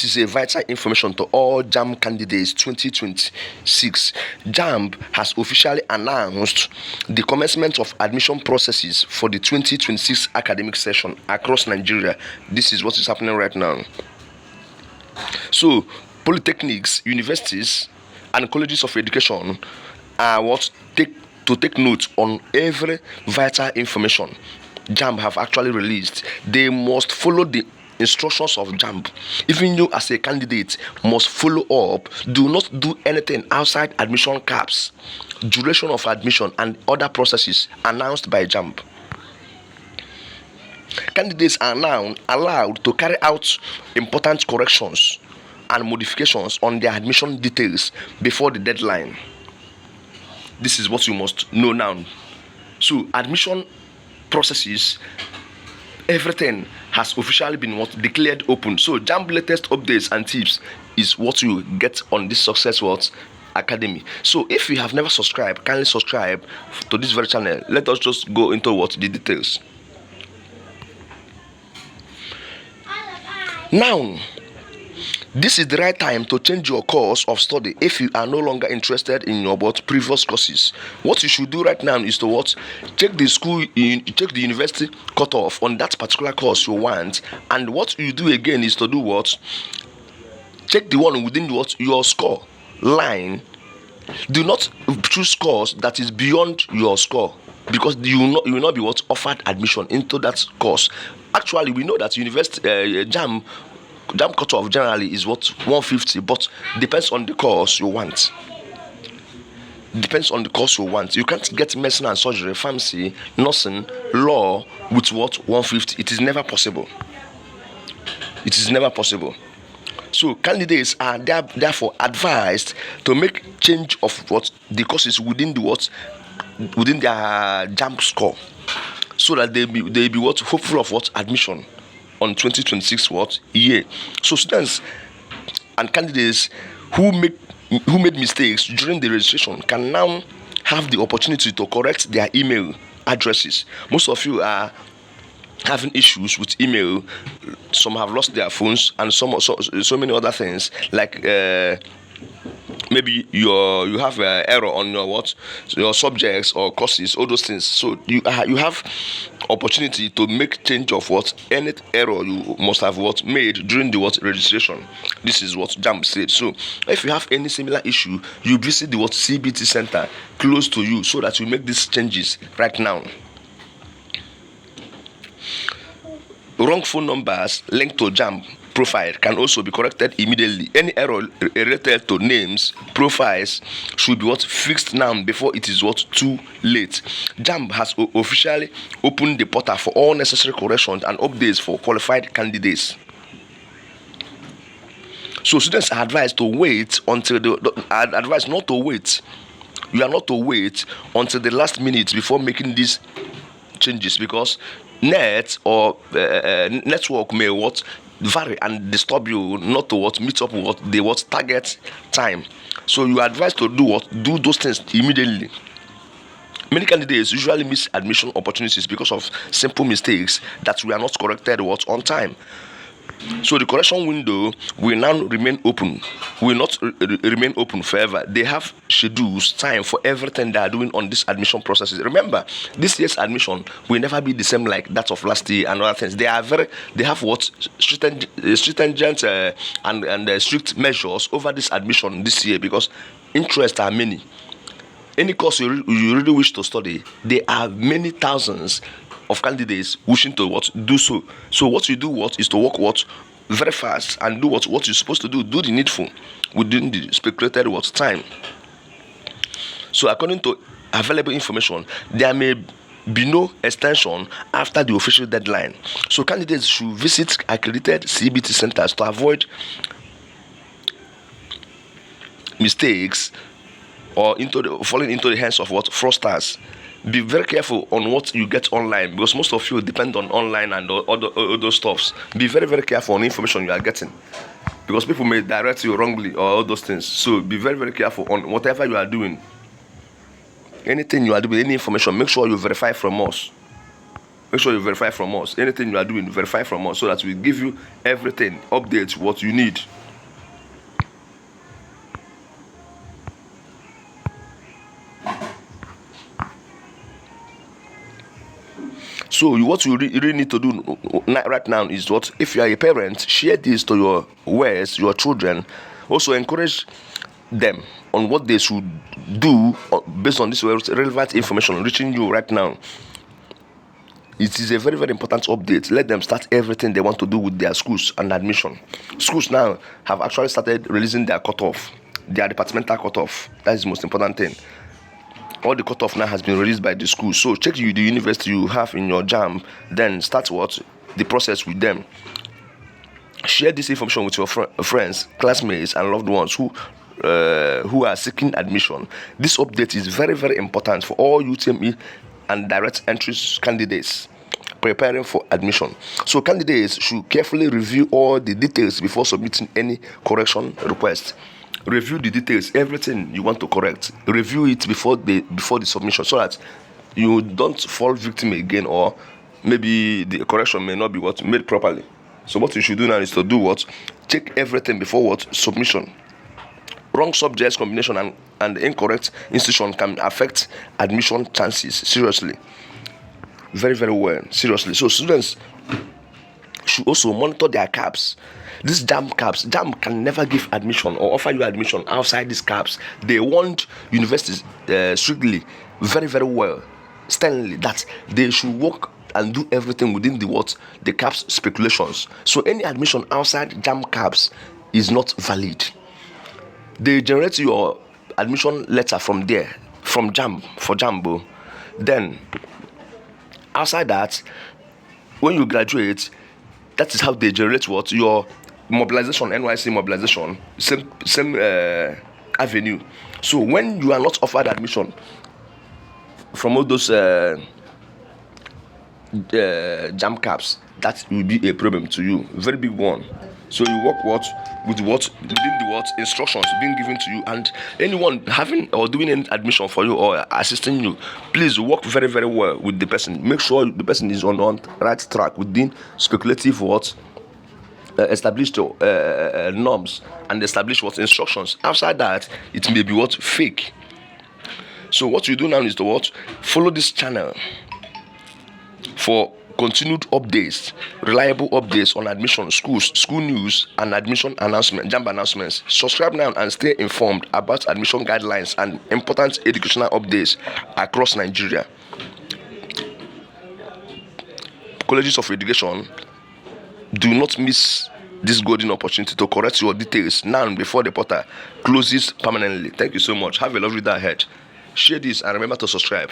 is a vital information to all JAMB candidates 2026. JAMB has officially announced the commencement of admission processes for the 2026 academic session across Nigeria. This is what is happening right now. So, polytechnics, universities, and colleges of education are take note on every vital information JAMB have actually released. They must follow the instructions of JAMB. Even you as a candidate must follow up. Do not do anything outside admission caps, duration of admission, and other processes announced by JAMB. Candidates are now allowed to carry out important corrections and modifications on their admission details before the deadline. This is what you must know now. So admission processes, everything has officially been declared open. So JAMB latest updates and tips is what you get on this Success Academy. So if you have never subscribed, kindly subscribe to this very channel. Let us just go into the details. Now, this is the right time to change your course of study if you are no longer interested in your previous courses. What you should do right now is to check the check the university cutoff on that particular course you want, and what you do again is to do check the one within your score line. Do not choose course that is beyond your score, because you will not be offered admission into that course. Actually, we know that university JAMB cutoff generally is 150, but depends on the course you want. Depends on the course you want. You can't get medicine and surgery, pharmacy, nursing, law with 150. It is never possible. It is never possible. So candidates are therefore advised to make change of the courses within within their JAMB score, so that they be hopeful of admission on 2026 year. So students and candidates who made mistakes during the registration can now have the opportunity to correct their email addresses. Most of you are having issues with email. Some have lost their phones, and so many other things, like maybe you have an error on your subjects or courses, all those things. So you have opportunity to make change of any error you must have made during the registration. This is what JAMB said. So if you have any similar issue, you visit the CBT center close to you, so that you make these changes right now. Wrong phone numbers linked to JAMB profile can also be corrected immediately. Any error related to names, profiles should be fixed now before it is too late. JAMB has officially opened the portal for all necessary corrections and updates for qualified candidates. So students are advised to wait until advised not to wait. You are not to wait until the last minute before making these changes, because net or network may vary and disturb you not to meet up with the target time. So you are advised to do those things immediately. Many candidates usually miss admission opportunities because of simple mistakes that were not corrected on time. So the correction window will now remain open. Will not remain open forever. They have schedules, time for everything they are doing on this admission processes. Remember, this year's admission will never be the same like that of last year and other things. They have stringent and strict measures over this admission this year, because interests are many. Any course you really wish to study, there are many thousands of candidates wishing to do so. So what you do is to work very fast and do what you're supposed to do. Do the needful within the speculated time. So according to available information, there may be no extension after the official deadline. So candidates should visit accredited CBT centers to avoid mistakes or falling into the hands of fraudsters. Be very careful on what you get online, because most of you depend on online and all those stuffs. Be very, very careful on the information you are getting, because people may direct you wrongly or all those things. So be very, very careful on whatever you are doing. Anything you are doing, any information, make sure you verify from us. Make sure you verify from us. Anything you are doing, verify from us so that we give you everything, updates, what you need. So what you really need to do right now is what? If you are a parent, share this to your children. Also encourage them on what they should do based on this relevant information reaching you right now. It is a very, very important update. Let them start everything they want to do with their schools and admission. Schools now have actually started releasing their cutoff, their departmental cutoff. That is the most important thing. All the cutoff now has been released by the school. So check the university you have in your JAMB, then start the process with them. Share this information with your friends, classmates, and loved ones who are seeking admission. This update is very, very important for all UTME and direct entry candidates preparing for admission. So candidates should carefully review all the details before submitting any correction request. Review the details, everything you want to correct. Review it before the submission so that you don't fall victim again, or maybe the correction may not be made properly. So what you should do now is to do check everything before submission. Wrong subjects combination and incorrect institution can affect admission chances seriously. Very, very well, seriously. So students should also monitor their caps. These JAMB caps, JAMB can never give admission or offer you admission outside these caps. They want universities strictly, very, very well, sternly, that they should work and do everything within the caps speculations. So any admission outside JAMB caps is not valid. They generate your admission letter from there, from JAMB, for JAMB. Then outside that, when you graduate, that is how they generate your mobilization, NYC mobilization, same avenue. So when you are not offered admission from all those JAMB caps, that will be a problem to you, very big one. So you work within the instructions being given to you, and anyone having or doing any admission for you or assisting you, please work very, very well with the person. Make sure the person is on right track within speculative established norms and established instructions. Outside that, it may be fake. So what you do now is to follow this channel for continued updates, reliable updates on admission, schools, school news, and admission announcement, JAMB announcements. Subscribe now and stay informed about admission guidelines and important educational updates across Nigeria. Colleges of Education, do not miss this golden opportunity to correct your details now before the portal closes permanently. Thank you so much. Have a lovely day ahead. Share this and remember to subscribe.